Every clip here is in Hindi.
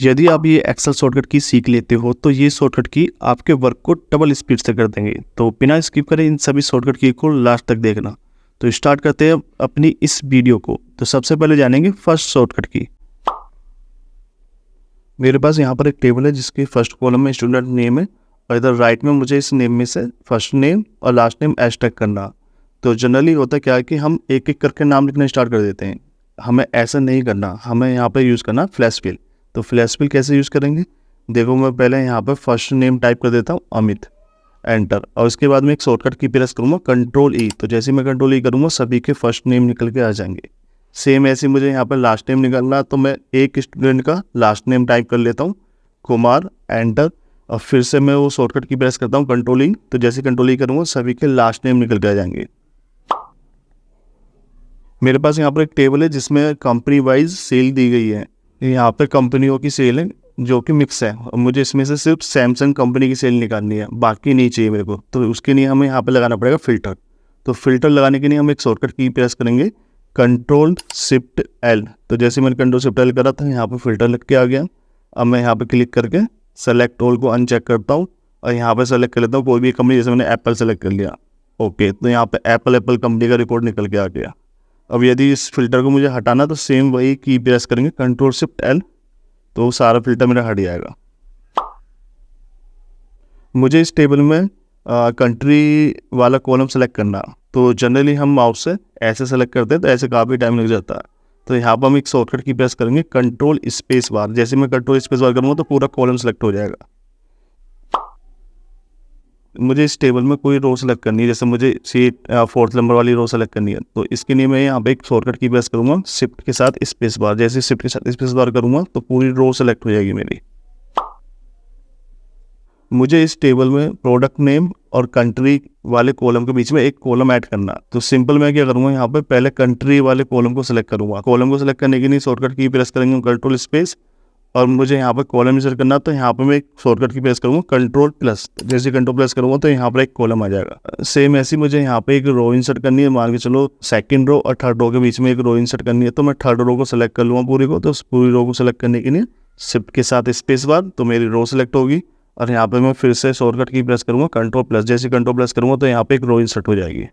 यदि आप ये एक्सेल शॉर्टकट की सीख लेते हो तो ये शॉर्टकट की आपके वर्क को डबल स्पीड से कर देंगे। तो बिना स्किप करे इन सभी शॉर्टकट की को लास्ट तक देखना। तो स्टार्ट करते हैं अपनी इस वीडियो को। तो सबसे पहले जानेंगे फर्स्ट शॉर्टकट की। मेरे पास यहाँ पर एक टेबल है जिसके फर्स्ट कॉलम में स्टूडेंट नेम है और इधर राइट में मुझे इस नेम में से फर्स्ट नेम और लास्ट नेम हैशटैग करना। तो जनरली होता क्या है कि हम एक एक करके नाम लिखना स्टार्ट कर देते हैं। हमें ऐसा नहीं करना, हमें यहाँ पर यूज़ करना फ्लैश फिल। तो फ्लैश फिल कैसे यूज़ करेंगे, देखो मैं पहले यहाँ पर फर्स्ट नेम टाइप कर देता हूँ अमित, एंटर। और उसके बाद मैं एक शॉर्टकट की प्रेस करूँगा कंट्रोल ई। तो जैसे मैं कंट्रोल ई करूँगा सभी के फर्स्ट नेम निकल के आ जाएंगे। सेम ऐसे मुझे यहाँ पर लास्ट नेम निकालना, तो मैं एक स्टूडेंट का लास्ट नेम टाइप कर लेता हूँ कुमार, एंटर। और फिर से मैं वो शॉर्टकट की प्रेस करता हूँ कंट्रोल ई। तो जैसे कंट्रोल ई करूँगा सभी के लास्ट नेम निकल के आ जाएंगे। मेरे पास यहाँ पर एक टेबल है जिसमें कंपनी वाइज सेल दी गई है। यहाँ पर कंपनियों की सेल है जो कि मिक्स है और मुझे इसमें से सिर्फ सैमसंग कंपनी की सेल निकालनी है, बाकी नहीं चाहिए मेरे को। तो उसके लिए हमें यहाँ पे लगाना पड़ेगा फ़िल्टर। तो फिल्टर लगाने के लिए हम एक शॉर्टकट की प्रेस करेंगे कंट्रोल शिफ्ट एल। तो जैसे मैंने कंट्रोल शिफ्ट एल करा था यहाँ पे फ़िल्टर लग के आ गया। अब मैं यहाँ पे क्लिक करके सेलेक्ट ऑल को अनचेक करता हूँ और यहाँ पे सेलेक्ट कर लेता हूँ कोई भी कंपनी। जैसे मैंने एप्पल सेलेक्ट कर लिया, ओके। तो यहाँ पे एप्पल कंपनी का रिकॉर्ड निकल के आ गया। अब यदि इस फिल्टर को मुझे हटाना तो सेम वही की प्रेस करेंगे कंट्रोल शिफ्ट एल, तो सारा फिल्टर मेरा हट जाएगा। मुझे इस टेबल में कंट्री वाला कॉलम सेलेक्ट करना। तो जनरली हम माउस से ऐसे सेलेक्ट करते हैं तो ऐसे काफ़ी टाइम लग जाता है। तो यहाँ पर हम एक शॉर्टकट की प्रेस करेंगे कंट्रोल स्पेस बार। जैसे मैं कंट्रोल स्पेस बार करूँगा तो पूरा कॉलम सेलेक्ट हो जाएगा। मुझे इस टेबल में कोई रो सेलेक्ट करनी है, जैसे मुझे सीट 4th नंबर वाली रो सेलेक्ट करनी है। तो इसके लिए मैं यहाँ पे एक शॉर्टकट की प्रेस करूँगा शिफ्ट के साथ स्पेस बार। जैसे शिफ्ट के साथ स्पेस बार करूँगा तो पूरी रो सेलेक्ट हो जाएगी मेरी। मुझे इस टेबल में प्रोडक्ट नेम और कंट्री वाले कॉलम के बीच में एक कॉलम ऐड करना। तो सिंपल मैं क्या करूँगा, यहाँ पे पहले कंट्री वाले कॉलम को सिलेक्ट करूँगा। कॉलम को सिलेक्ट करने के लिए शॉर्टकट की प्रेस करेंगे कंट्रोल स्पेस और मुझे यहाँ पर कॉलम इंसर्ट करना। तो यहाँ पे मैं एक शॉर्टकट की प्रेस करूँगा कंट्रोल प्लस। जैसे कंट्रोल प्लस करूँगा तो यहाँ पर एक कॉलम आ जाएगा। सेम ऐसी मुझे यहाँ पे एक रो इंसर्ट करनी है। मान के चलो सेकंड रो और थर्ड रो के बीच में एक रो इंसर्ट करनी है। तो मैं थर्ड रो को सिलेक्ट कर लूँगा पूरी को। तो उस पूरी रो को सिलेक्ट करने के लिए शिफ्ट के साथ स्पेस बार, तो मेरी रो सिलेक्ट होगी। और यहाँ पे मैं फिर से शॉर्टकट की प्रेस करूँगा कंट्रोल प्लस। जैसे कंट्रोल प्लस करूँगा तो यहाँ पे एक रो इंसर्ट हो जाएगी।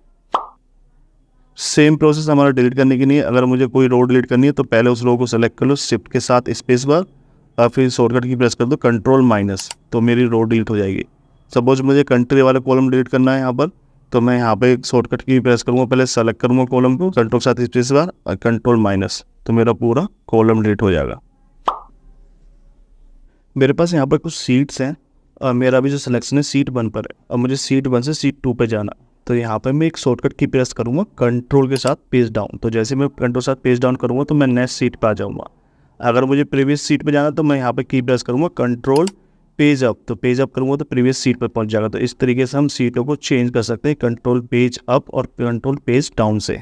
सेम प्रोसेस हमारा डिलीट करने के लिए, अगर मुझे कोई रो डिलीट करनी है तो पहले उस रो को सेलेक्ट कर लो शिफ्ट के साथ स्पेस बार और फिर शॉर्टकट की प्रेस कर दो कंट्रोल माइनस, तो मेरी रो डिलीट हो जाएगी। सपोज मुझे कंट्री वाला कॉलम डिलीट करना है यहाँ पर, तो मैं यहाँ पे एक शॉर्टकट की प्रेस करूँगा, पहले सेलेक्ट करूँगा कॉलम को कंट्रोल के साथ स्पेस बार और कंट्रोल माइनस, तो मेरा पूरा कॉलम डिलीट हो जाएगा। मेरे पास यहाँ पर कुछ सीट्स हैं और मेरा भी जो सिलेक्शन है सीट 1 पर है और मुझे सीट 1 से सीट 2 पे जाना। तो यहाँ पे मैं एक शॉर्टकट की प्रेस करूँगा कंट्रोल के साथ पेज डाउन। तो जैसे मैं कंट्रोल के साथ पेज डाउन करूँगा तो मैं नेक्स्ट सीट पे आ जाऊँगा। अगर मुझे प्रीवियस सीट पे जाना तो मैं यहाँ पे की प्रेस करूँगा कंट्रोल पेज अप। तो पेज अप करूँगा तो प्रीवियस सीट पर पहुँच जाएगा। तो इस तरीके से हम सीटों को चेंज कर सकते हैं कंट्रोल पेज अप और कंट्रोल पेज डाउन से।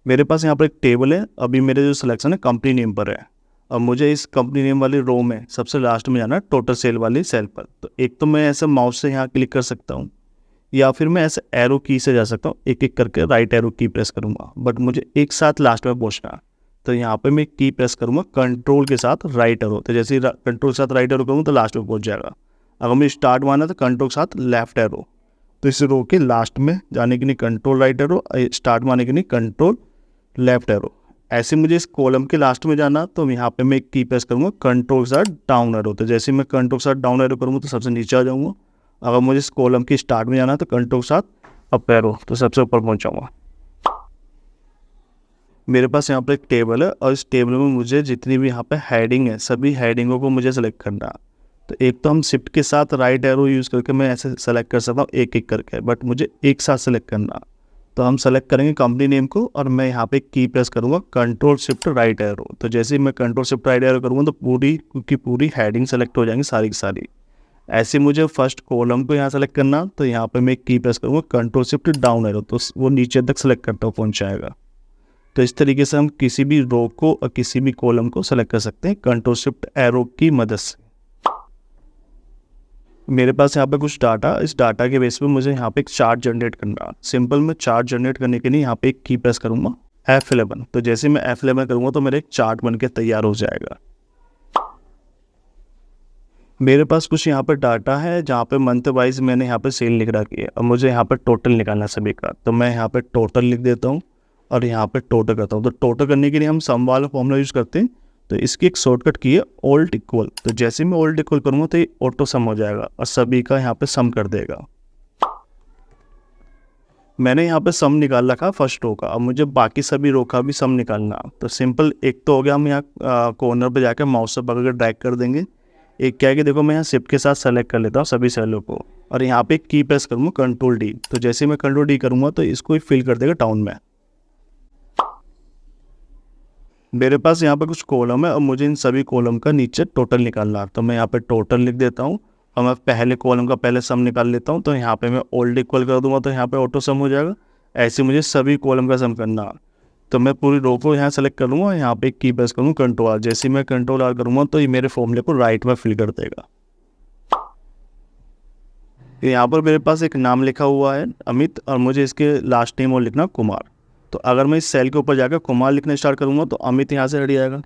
मेरे पास यहाँ पर एक टेबल है, अभी मेरे जो सिलेक्शन है कंपनी नेम पर है। अब मुझे इस कंपनी नेम वाली रो में सबसे लास्ट में जाना है टोटल सेल वाली सेल पर। तो एक तो मैं ऐसे माउस से यहाँ क्लिक कर सकता हूँ या फिर मैं ऐसे एरो की से जा सकता हूँ। एक एक करके राइट एरो की प्रेस करूँगा, बट मुझे एक साथ लास्ट में पहुँचना। तो यहाँ पे मैं की प्रेस करूँगा कंट्रोल के साथ राइट एरो। तो जैसे कंट्रोल के साथ राइट एरो करूँगा तो लास्ट में पहुँच जाएगा। अगर मुझे स्टार्ट मारना तो कंट्रोल के साथ लेफ्ट एरो। तो इस रो के लास्ट में जाने के लिए कंट्रोल राइट एरो, स्टार्ट मारने के लिए कंट्रोल लेफ्ट एरो। ऐसे मुझे इस कॉलम के लास्ट में जाना तो यहाँ पे मैं एक की प्रेस करूँगा कंट्रोल के साथ डाउन एरो। तो जैसे मैं कंट्रोल के साथ डाउन एरो करूँगा तो सबसे नीचे आ जाऊँगा। अगर मुझे इस कॉलम के स्टार्ट में जाना तो कंट्रोल के साथ अप एरो, तो सबसे ऊपर पहुँच जाऊँगा। मेरे पास यहाँ पर एक टेबल है और इस टेबल में मुझे जितनी भी यहाँ पे हेडिंग है सभी हेडिंगों को मुझे सेलेक्ट करना। तो एक तो हम शिफ्ट के साथ राइट एरो यूज़ करके मैं ऐसे सेलेक्ट कर सकता हूँ एक एक करके, बट मुझे एक साथ सेलेक्ट करना। तो हम सेलेक्ट करेंगे कंपनी नेम को और मैं यहाँ पे की प्रेस करूँगा कंट्रोल शिफ्ट राइट एरो। तो जैसे ही मैं कंट्रोल शिफ्ट राइट एरो करूँगा तो पूरी हेडिंग सेलेक्ट हो जाएंगी सारी की सारी। ऐसे मुझे फर्स्ट कॉलम को यहाँ सेलेक्ट करना, तो यहाँ पे मैं की प्रेस करूँगा कंट्रोल शिफ्ट डाउन एरो, तो वो नीचे तक सेलेक्ट करता हुआ पहुँच जाएगा। तो इस तरीके से हम किसी भी रो को और किसी भी कॉलम को सेलेक्ट कर सकते हैं कंट्रोल शिफ्ट एरो की मदद से। मेरे पास यहाँ पे कुछ डाटा, इस डाटा के बेस पे मुझे यहाँ पे एक चार्ट जनरेट करना। सिंपल मैं चार्ट जनरेट करने के लिए यहाँ पे एक की प्रेस करूँगा F11। तो जैसे मैं F11 करूँगा तो मेरा एक चार्ट बन के तैयार हो जाएगा। मेरे पास कुछ यहाँ पर डाटा है जहाँ पे मंथ वाइज मैंने यहाँ पे सेल लिख रखी है। अब मुझे यहाँ पर टोटल निकालना है सभी का, तो मैं यहाँ पे टोटल लिख देता हूँ और यहाँ पे टोटल करता हूँ। तो टोटल करने के लिए हम सम वाला फॉर्मूला यूज़ करते हैं, तो इसकी एक शॉर्टकट की है ऑल्ट इक्वल। तो जैसे मैं ऑल्ट इक्वल करूँगा तो ये ऑटो सम हो जाएगा और सभी का यहाँ पे सम कर देगा। मैंने यहाँ पे सम निकाल रखा फर्स्ट रो का, अब मुझे बाकी सभी रो का भी सम निकालना। तो सिंपल एक तो हो गया, हम यहाँ कॉर्नर पे जाकर माउस से पकड़ कर ड्रैग कर देंगे। एक क्या है कि देखो मैं यहाँ शिफ्ट के साथ सेलेक्ट कर लेता हूँ सभी सेलों को और यहाँ पे की प्रेस करूँगा कंट्रोल डी। तो जैसे मैं कंट्रोल डी करूँगा तो इसको फिल कर देगा टाउन में। मेरे पास यहाँ पे कुछ कॉलम है और मुझे इन सभी कॉलम का नीचे टोटल निकालना। तो मैं यहाँ पे टोटल लिख देता हूँ और मैं पहले कॉलम का पहले सम निकाल लेता हूँ। तो यहाँ पे मैं ओल्ड इक्वल कर दूंगा तो यहाँ पे ऑटो सम हो जाएगा। ऐसे मुझे सभी कॉलम का सम करना। तो मैं पूरी रो को यहाँ सेलेक्ट कर लूँगा, यहाँ पे की प्रेस करूँगा कंट्रोल आर। जैसे मैं कंट्रोल आर करूँगा तो ये मेरे फॉर्मूले को राइट में फिल कर देगा। यहाँ पर मेरे पास एक नाम लिखा हुआ है अमित और मुझे इसके लास्ट नेम और लिखना कुमार। तो अगर मैं इस सेल के ऊपर जाकर कुमार लिखना स्टार्ट करूँगा तो अमित यहाँ से हट जाएगा।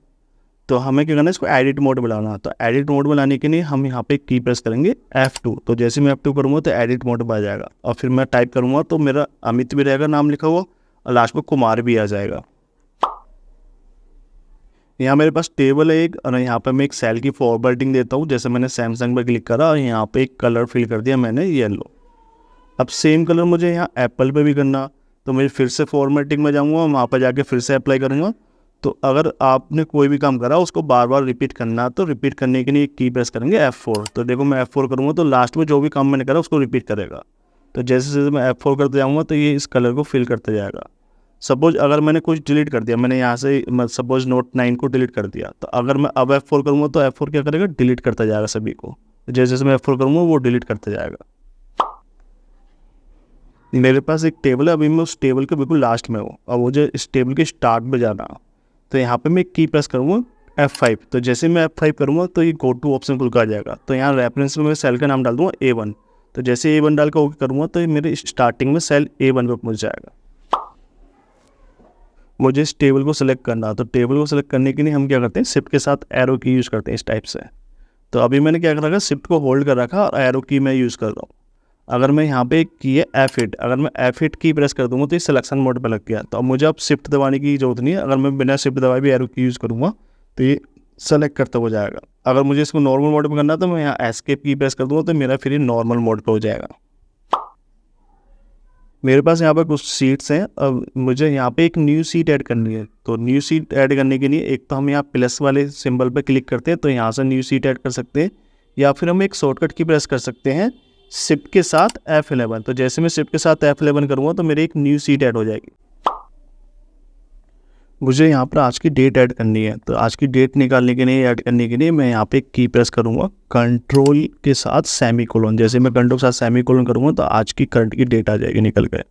तो हमें क्या करना है, इसको एडिट मोड में लाना। तो एडिट मोड में लाने के लिए हम यहाँ पे की प्रेस करेंगे F2। तो जैसे मैं F2 करूँगा तो एडिट मोड में आ जाएगा और फिर मैं टाइप करूँगा तो मेरा अमित भी रहेगा नाम लिखा हुआ और लास्ट में कुमार भी आ जाएगा। यहाँ मेरे पास टेबल है एक और यहाँ पे मैं एक सेल की फॉरवर्डिंग देता हूँ। जैसे मैंने सैमसंग पर क्लिक करा और यहाँ पे एक कलर फिल कर दिया मैंने येलो। अब सेम कलर मुझे यहाँ एप्पल पे भी करना, तो मुझे फिर से फॉर्मेटिंग में जाऊँगा, वहाँ पर जाके फिर से अप्लाई करूँगा। तो अगर आपने कोई भी काम करा उसको बार बार रिपीट करना, तो रिपीट करने के लिए की प्रेस करेंगे F4। तो देखो मैं F4 करूँगा तो लास्ट में जो भी काम मैंने करा उसको रिपीट करेगा। तो जैसे जैसे मैं F4 करते जाऊँगा तो ये इस कलर को फिल करते जाएगा। सपोज अगर मैंने कुछ डिलीट कर दिया, मैंने यहाँ से सपोज नोट 9 को डिलीट कर दिया, तो अगर मैं अब F4 करूँगा तो F4 क्या करेगा, डिलीट करता जाएगा सभी को। जैसे जैसे मैं F4 करूँगा वो डिलीट करते जाएगा। मेरे पास एक टेबल है, अभी मैं उस टेबल के बिल्कुल लास्ट में हूँ और मुझे इस टेबल के स्टार्ट में जाना। तो यहाँ पे मैं की प्रेस करूँगा F5। तो जैसे मैं F5 करूँगा तो ये गो टू ऑप्शन खुल कर आ जाएगा। तो यहाँ रेफरेंस में मैं सेल का नाम डाल दूँगा A1। तो जैसे A1 डाल कर ओके करूँगा तो ये मेरे स्टार्टिंग में सेल A1 पे पहुँच जाएगा। मुझे इस टेबल को सिलेक्ट करना, तो टेबल को सिलेक्ट करने के लिए हम क्या करते हैं, शिफ्ट के साथ एरो की यूज़ करते हैं इस टाइप से। तो अभी मैंने क्या कर रखा, शिफ्ट को होल्ड कर रखा और एरो की मैं यूज़ कर रहा हूँ। अगर मैं यहाँ पे की है F8, अगर मैं F8 की प्रेस कर दूँगा तो ये सिलेक्शन मोड पे लग गया। तो अब मुझे अब शिफ्ट दबाने की ज़रूरत नहीं है, अगर मैं बिना शिफ्ट दबाए भी एरो की यूज़ करूँगा तो ये सेलेक्ट करता हो जाएगा। अगर मुझे इसको नॉर्मल मोड में करना है तो मैं यहाँ एस्केप की प्रेस कर दूँगा तो मेरा फिर ये नॉर्मल मोड पर हो जाएगा। मेरे पास यहाँ पर कुछ सीट्स हैं, अब मुझे यहाँ पे एक न्यू सीट ऐड करनी है। तो न्यू सीट ऐड करने के लिए एक तो हम यहाँ प्लस वाले सिंबल पर क्लिक करते हैं, तो यहाँ से न्यू सीट ऐड कर सकते हैं, या फिर हम एक शॉर्टकट की प्रेस कर सकते हैं शिफ्ट के साथ F11। तो जैसे मैं शिफ्ट के साथ F11 करूँगा तो मेरी एक न्यू सीट ऐड हो जाएगी। मुझे यहाँ पर आज की डेट ऐड करनी है, तो आज की डेट निकालने के लिए ऐड करने के लिए मैं यहाँ पे की प्रेस करूँगा कंट्रोल के साथ सेमीकोलन। जैसे मैं कंट्रोल के साथ सेमीकोलन करूँगा तो आज की करंट की डेट आ जाएगी निकल के।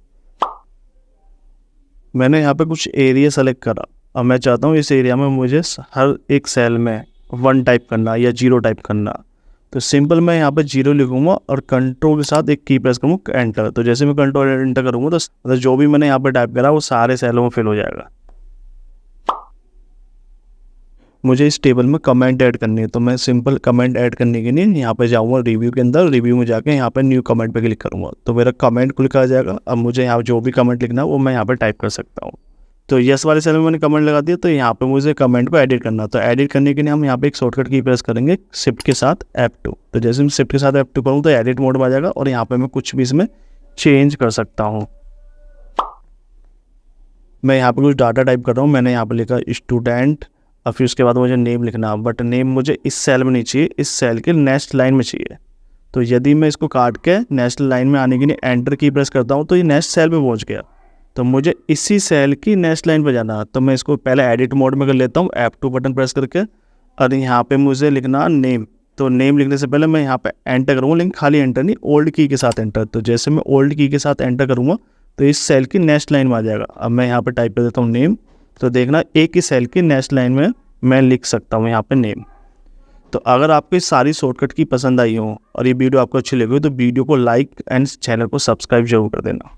मैंने यहाँ पे कुछ एरिया सेलेक्ट करा, अब मैं चाहता हूँ इस एरिया में मुझे हर एक सेल में 1 टाइप करना या 0 टाइप करना। तो सिंपल मैं यहाँ पे 0 लिखूँगा और कंट्रोल के साथ एक की प्रेस करूँगा एंटर। तो जैसे मैं कंट्रोल एंटर करूँगा तो मतलब जो भी मैंने यहाँ पे टाइप करा वो सारे सेलों में फिल हो जाएगा। मुझे इस टेबल में कमेंट ऐड करनी है, तो मैं सिंपल कमेंट ऐड करने के लिए यहाँ पे जाऊँगा रिव्यू के अंदर, रिव्यू में जाके यहाँ पे न्यू कमेंट पे क्लिक करूँगा तो मेरा कमेंट खुल कर आ जाएगा। अब मुझे यहाँ जो भी कमेंट लिखना है वो मैं यहाँ पे टाइप कर सकता हूँ। तो यस वाले सेल में मैंने कमेंट लगा दिया, तो यहाँ पे मुझे कमेंट को एडिट करना। तो एडिट करने के लिए हम यहाँ पे एक शॉर्टकट की प्रेस करेंगे शिफ्ट के साथ F2। तो जैसे मैं शिफ्ट के साथ F2 करूँ तो एडिट मोड में आ जाएगा और यहाँ पे मैं कुछ भी इसमें चेंज कर सकता हूँ। मैं यहाँ पे कुछ डाटा टाइप कर रहा हूँ, मैंने यहाँ पे लिखा स्टूडेंट और फिर उसके बाद मुझे नेम लिखना, बट नेम मुझे इस सेल में नहीं चाहिए, इस सेल के नेक्स्ट लाइन में चाहिए। तो यदि मैं इसको काट के नेक्स्ट लाइन में आने के लिए एंटर की प्रेस करता हूँ तो ये नेक्स्ट सेल पे पहुँच गया। तो मुझे इसी सेल की नेक्स्ट लाइन पे जाना, तो मैं इसको पहले एडिट मोड में कर लेता हूँ F2 बटन प्रेस करके और यहाँ पे मुझे लिखना नेम। तो नेम लिखने से पहले मैं यहाँ पे एंटर करूँगा, लेकिन खाली एंटर नहीं, ओल्ड की के साथ एंटर। तो जैसे मैं ओल्ड की के साथ एंटर करूँगा तो इस सेल की नेक्स्ट लाइन में आ जाएगा। अब मैं यहाँ पे टाइप कर देता हूँ नेम। तो देखना एक ही सेल की नेक्स्ट लाइन में मैं लिख सकता हूँ यहाँ पे नेम। तो अगर आपको सारी शॉर्टकट की पसंद आई हो और ये वीडियो आपको अच्छी लगी हो तो वीडियो को लाइक एंड चैनल को सब्सक्राइब जरूर कर देना।